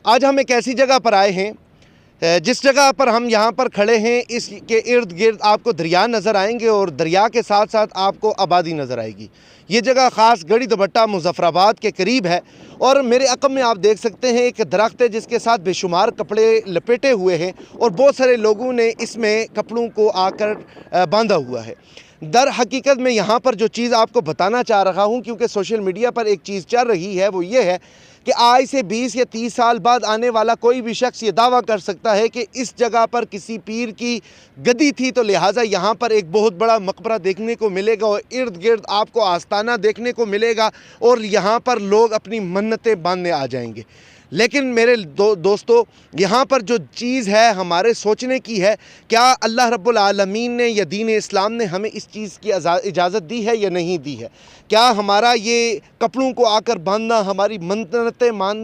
आज हम एक ऐसी जगह पर आए हैं, जिस जगह पर हम यहाँ पर खड़े हैं इसके इर्द गिर्द आपको दरिया नज़र आएंगे और दरिया के साथ साथ आपको आबादी नज़र आएगी। ये जगह ख़ास गढ़ी दुपट्टा मुजफ्फराबाद के करीब है और मेरे अक़ब में आप देख सकते हैं एक दरख्त है जिसके साथ बेशुमार कपड़े लपेटे हुए हैं और बहुत सारे लोगों ने इसमें कपड़ों को आकर बांधा हुआ है। दर हकीकत में यहाँ पर जो चीज़ आपको बताना चाह रहा हूँ, क्योंकि सोशल मीडिया पर एक चीज़ चल रही है, वो ये है कि आज से 20 या 30 साल बाद आने वाला कोई भी शख्स ये दावा कर सकता है कि इस जगह पर किसी पीर की गद्दी थी, तो लिहाजा यहाँ पर एक बहुत बड़ा मकबरा देखने को मिलेगा और इर्द गिर्द आपको आस्ताना देखने को मिलेगा और यहाँ पर लोग अपनी मन्नतें बांधने आ जाएंगे। लेकिन मेरे दोस्तों, यहाँ पर जो चीज़ है हमारे सोचने की है, क्या अल्लाह रब्बुल आलमीन ने या दीन इस्लाम ने हमें इस चीज़ की इजाज़त दी है या नहीं दी है? क्या हमारा ये कपड़ों को आकर बांधना, हमारी मन्नतें मानना